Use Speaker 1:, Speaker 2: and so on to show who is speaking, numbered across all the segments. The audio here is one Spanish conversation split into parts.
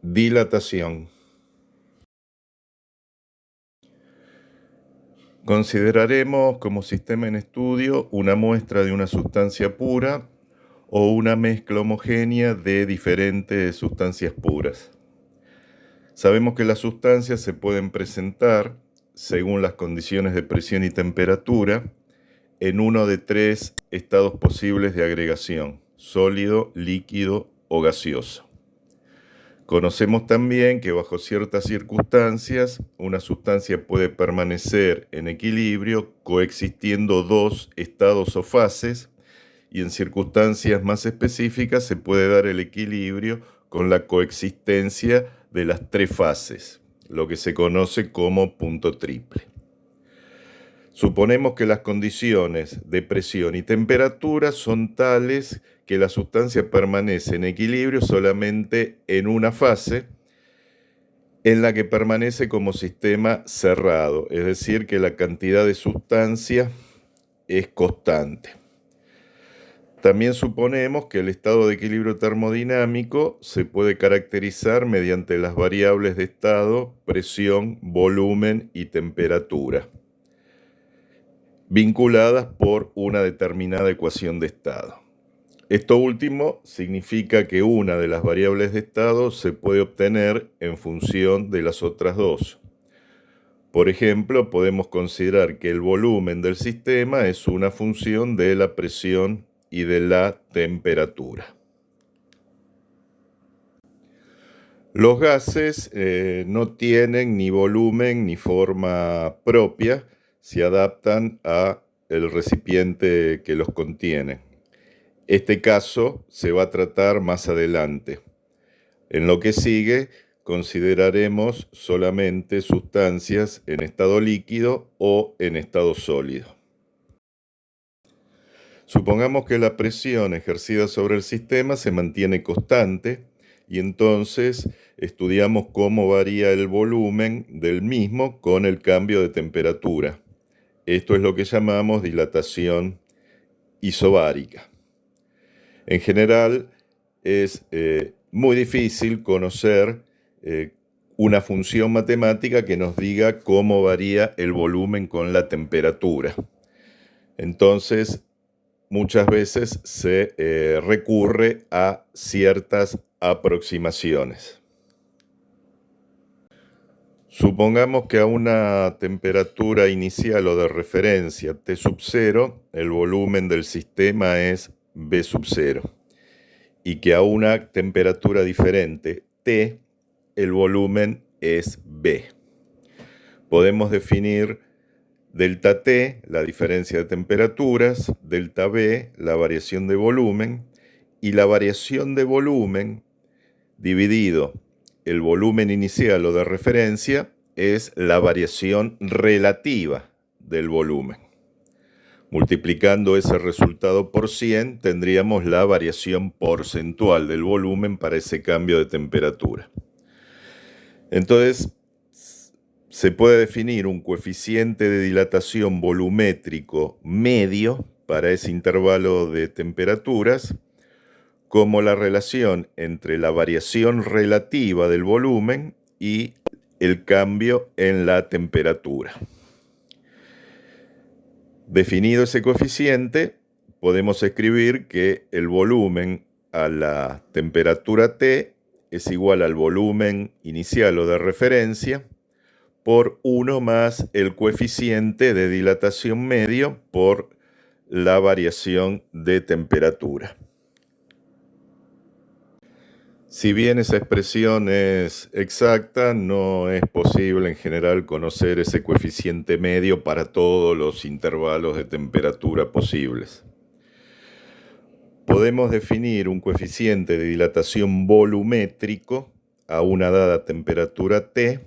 Speaker 1: Dilatación. Consideraremos como sistema en estudio una muestra de una sustancia pura o una mezcla homogénea de diferentes sustancias puras. Sabemos que las sustancias se pueden presentar, según las condiciones de presión y temperatura, en uno de tres estados posibles de agregación: sólido, líquido o gaseoso. Conocemos también que bajo ciertas circunstancias una sustancia puede permanecer en equilibrio coexistiendo dos estados o fases, y en circunstancias más específicas se puede dar el equilibrio con la coexistencia de las tres fases, lo que se conoce como punto triple. Suponemos que las condiciones de presión y temperatura son tales que la sustancia permanece en equilibrio solamente en una fase, en la que permanece como sistema cerrado, es decir, que la cantidad de sustancia es constante. También suponemos que el estado de equilibrio termodinámico se puede caracterizar mediante las variables de estado, presión, volumen y temperatura, vinculadas por una determinada ecuación de estado. Esto último significa que una de las variables de estado se puede obtener en función de las otras dos. Por ejemplo, podemos considerar que el volumen del sistema es una función de la presión y de la temperatura. Los gases no tienen ni volumen ni forma propia, se adaptan al recipiente que los contiene. Este caso se va a tratar más adelante. En lo que sigue, consideraremos solamente sustancias en estado líquido o en estado sólido. Supongamos que la presión ejercida sobre el sistema se mantiene constante y entonces estudiamos cómo varía el volumen del mismo con el cambio de temperatura. Esto es lo que llamamos dilatación isobárica. En general, es muy difícil conocer una función matemática que nos diga cómo varía el volumen con la temperatura. Entonces, muchas veces se recurre a ciertas aproximaciones. Supongamos que a una temperatura inicial o de referencia T sub 0, el volumen del sistema es V sub 0, y que a una temperatura diferente, T, el volumen es V. Podemos definir delta T, la diferencia de temperaturas, delta V, la variación de volumen, y la variación de volumen dividido el volumen inicial o de referencia es la variación relativa del volumen. Multiplicando ese resultado por 100, tendríamos la variación porcentual del volumen para ese cambio de temperatura. Entonces, se puede definir un coeficiente de dilatación volumétrico medio para ese intervalo de temperaturas como la relación entre la variación relativa del volumen y el cambio en la temperatura. Definido ese coeficiente, podemos escribir que el volumen a la temperatura T es igual al volumen inicial o de referencia por 1 más el coeficiente de dilatación medio por la variación de temperatura. Si bien esa expresión es exacta, no es posible en general conocer ese coeficiente medio para todos los intervalos de temperatura posibles. Podemos definir un coeficiente de dilatación volumétrico a una dada temperatura T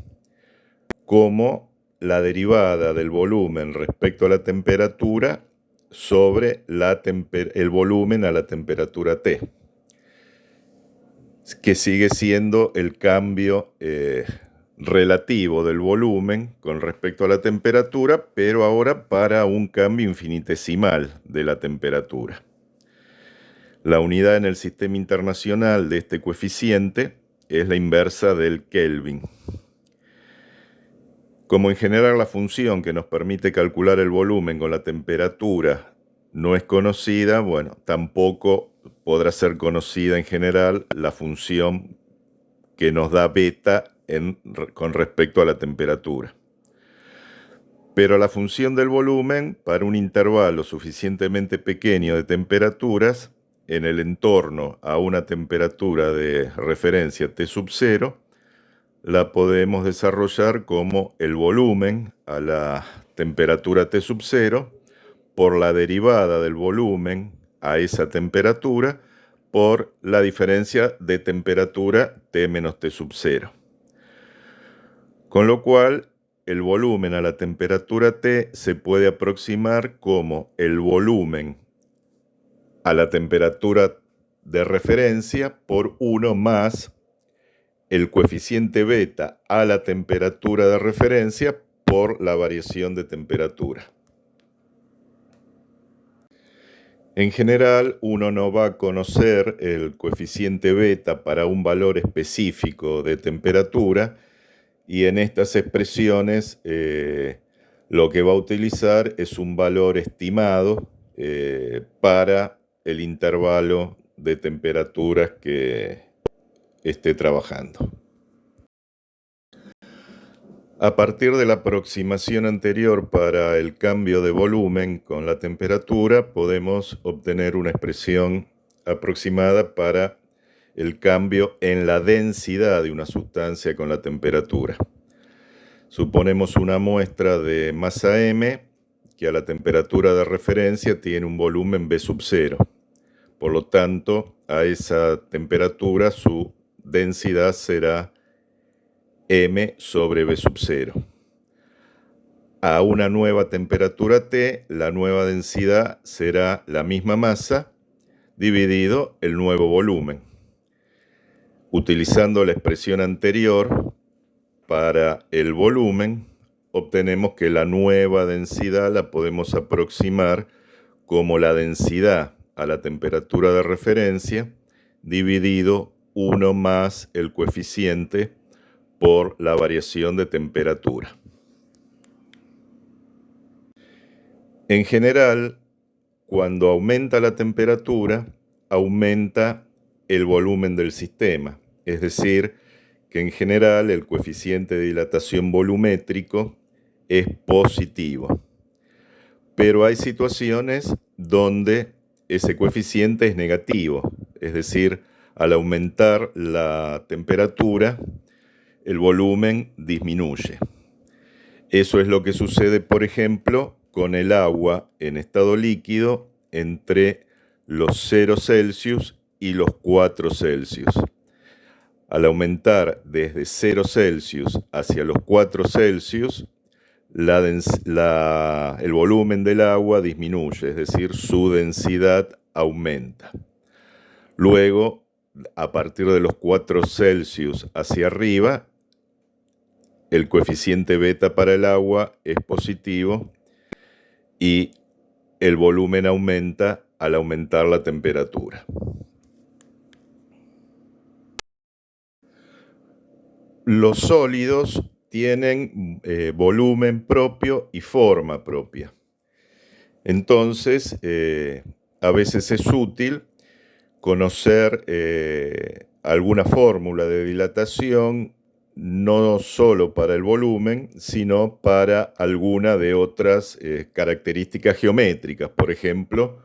Speaker 1: como la derivada del volumen respecto a la temperatura sobre el volumen a la temperatura T, que sigue siendo el cambio relativo del volumen con respecto a la temperatura, pero ahora para un cambio infinitesimal de la temperatura. La unidad en el sistema internacional de este coeficiente es la inversa del Kelvin. Como en general la función que nos permite calcular el volumen con la temperatura no es conocida, bueno, tampoco podrá ser conocida en general la función que nos da beta con respecto a la temperatura. Pero la función del volumen para un intervalo suficientemente pequeño de temperaturas en el entorno a una temperatura de referencia T sub 0 la podemos desarrollar como el volumen a la temperatura T sub 0 por la derivada del volumen a esa temperatura por la diferencia de temperatura T menos T sub 0. Con lo cual, el volumen a la temperatura T se puede aproximar como el volumen a la temperatura de referencia por 1 más el coeficiente beta a la temperatura de referencia por la variación de temperatura. En general, uno no va a conocer el coeficiente beta para un valor específico de temperatura y en estas expresiones lo que va a utilizar es un valor estimado para el intervalo de temperaturas que esté trabajando. A partir de la aproximación anterior para el cambio de volumen con la temperatura, podemos obtener una expresión aproximada para el cambio en la densidad de una sustancia con la temperatura. Suponemos una muestra de masa M que a la temperatura de referencia tiene un volumen B sub 0. Por lo tanto, a esa temperatura su densidad será M sobre B sub 0. A una nueva temperatura T, la nueva densidad será la misma masa dividido el nuevo volumen. Utilizando la expresión anterior para el volumen, obtenemos que la nueva densidad la podemos aproximar como la densidad a la temperatura de referencia dividido 1 más el coeficiente por la variación de temperatura. En general, cuando aumenta la temperatura, aumenta el volumen del sistema, es decir, que en general el coeficiente de dilatación volumétrico es positivo. Pero hay situaciones donde ese coeficiente es negativo, es decir, al aumentar la temperatura, el volumen disminuye. Eso es lo que sucede, por ejemplo, con el agua en estado líquido entre los 0 Celsius y los 4 Celsius. Al aumentar desde 0 Celsius hacia los 4 Celsius, el volumen del agua disminuye, es decir, su densidad aumenta. Luego, a partir de los 4 Celsius hacia arriba, el coeficiente beta para el agua es positivo y el volumen aumenta al aumentar la temperatura. Los sólidos tienen volumen propio y forma propia. Entonces, a veces es útil conocer alguna fórmula de dilatación no solo para el volumen, sino para alguna de otras características geométricas, por ejemplo,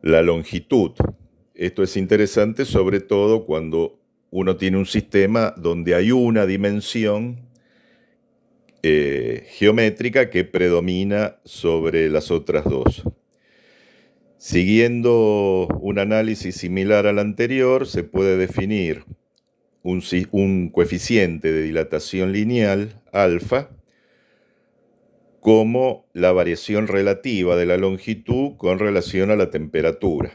Speaker 1: la longitud. Esto es interesante sobre todo cuando uno tiene un sistema donde hay una dimensión geométrica que predomina sobre las otras dos. Siguiendo un análisis similar al anterior, se puede definir un coeficiente de dilatación lineal, alfa, como la variación relativa de la longitud con relación a la temperatura.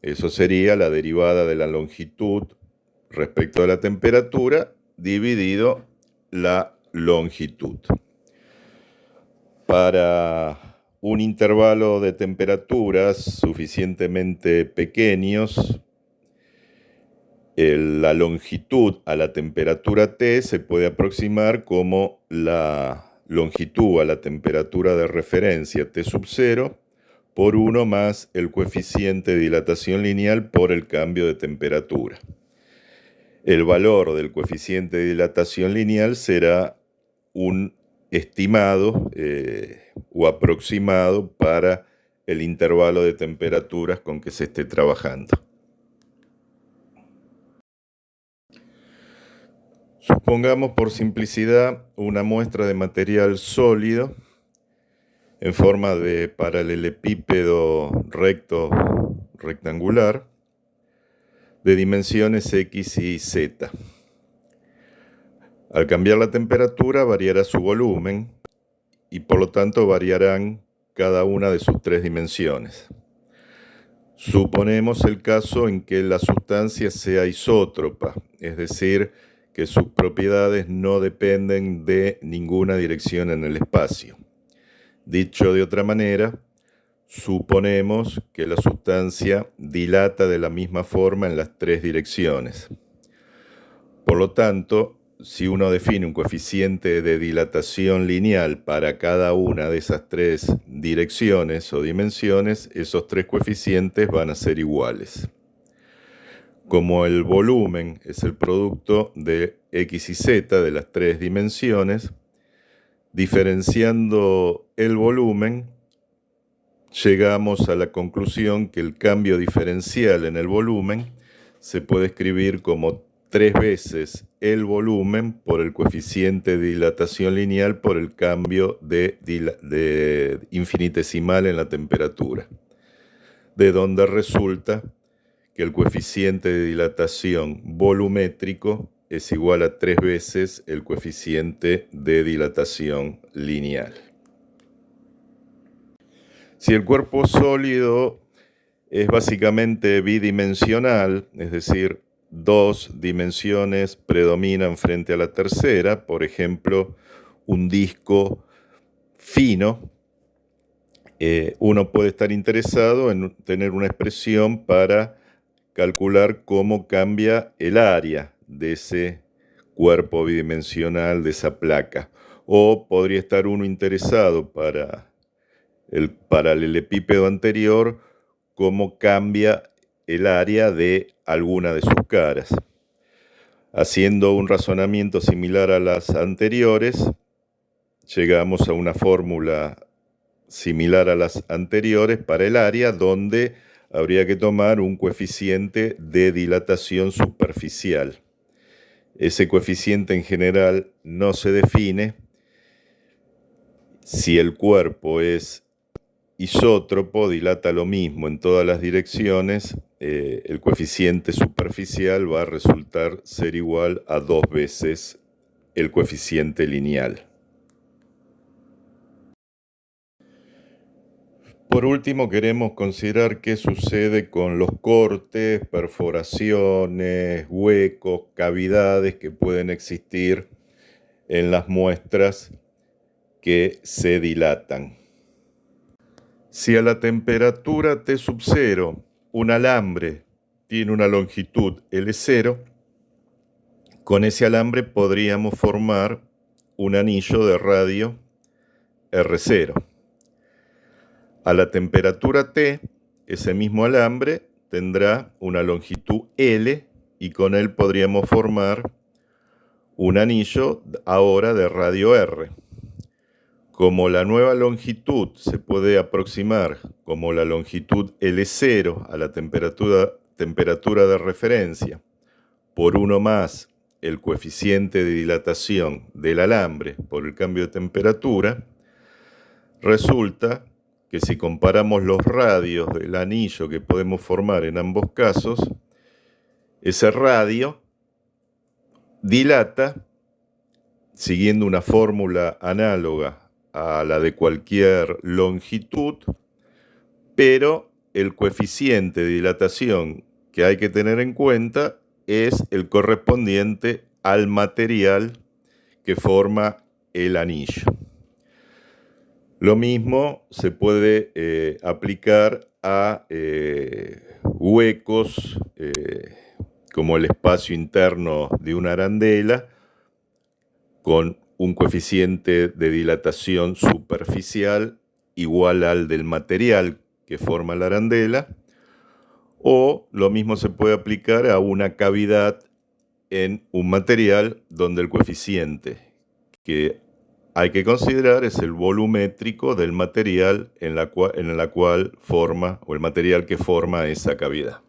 Speaker 1: Eso sería la derivada de la longitud respecto a la temperatura dividido la longitud. Para un intervalo de temperaturas suficientemente pequeños, La longitud a la temperatura T se puede aproximar como la longitud a la temperatura de referencia T sub 0 por 1 más el coeficiente de dilatación lineal por el cambio de temperatura. El valor del coeficiente de dilatación lineal será un estimado o aproximado para el intervalo de temperaturas con que se esté trabajando. Supongamos por simplicidad una muestra de material sólido en forma de paralelepípedo rectangular de dimensiones X y Z. Al cambiar la temperatura variará su volumen y por lo tanto variarán cada una de sus tres dimensiones. Suponemos el caso en que la sustancia sea isótropa, es decir, que sus propiedades no dependen de ninguna dirección en el espacio. Dicho de otra manera, suponemos que la sustancia dilata de la misma forma en las tres direcciones. Por lo tanto, si uno define un coeficiente de dilatación lineal para cada una de esas tres direcciones o dimensiones, esos tres coeficientes van a ser iguales. Como el volumen es el producto de X y Z de las tres dimensiones, diferenciando el volumen, llegamos a la conclusión que el cambio diferencial en el volumen se puede escribir como 3 veces el volumen por el coeficiente de dilatación lineal por el cambio de infinitesimal en la temperatura, de donde resulta que el coeficiente de dilatación volumétrico es igual a 3 veces el coeficiente de dilatación lineal. Si el cuerpo sólido es básicamente bidimensional, es decir, dos dimensiones predominan frente a la tercera, por ejemplo, un disco fino, uno puede estar interesado en tener una expresión para calcular cómo cambia el área de ese cuerpo bidimensional, de esa placa. O podría estar uno interesado para el paralelepípedo anterior, cómo cambia el área de alguna de sus caras. Haciendo un razonamiento similar a las anteriores, llegamos a una fórmula similar a las anteriores para el área, donde habría que tomar un coeficiente de dilatación superficial. Ese coeficiente en general no se define. Si el cuerpo es isótropo, dilata lo mismo en todas las direcciones, el coeficiente superficial va a resultar ser igual a 2 veces el coeficiente lineal. Por último, queremos considerar qué sucede con los cortes, perforaciones, huecos, cavidades que pueden existir en las muestras que se dilatan. Si a la temperatura T sub 0 un alambre tiene una longitud L0, con ese alambre podríamos formar un anillo de radio R0. A la temperatura T, ese mismo alambre tendrá una longitud L y con él podríamos formar un anillo ahora de radio R. Como la nueva longitud se puede aproximar como la longitud L0 a la temperatura de referencia por 1 más el coeficiente de dilatación del alambre por el cambio de temperatura, resulta que si comparamos los radios del anillo que podemos formar en ambos casos, ese radio dilata siguiendo una fórmula análoga a la de cualquier longitud, pero el coeficiente de dilatación que hay que tener en cuenta es el correspondiente al material que forma el anillo. Lo mismo se puede aplicar a huecos, como el espacio interno de una arandela, con un coeficiente de dilatación superficial igual al del material que forma la arandela, o lo mismo se puede aplicar a una cavidad en un material donde el coeficiente que hay que considerar es el volumétrico del material en la cual forma, o el material que forma esa cavidad.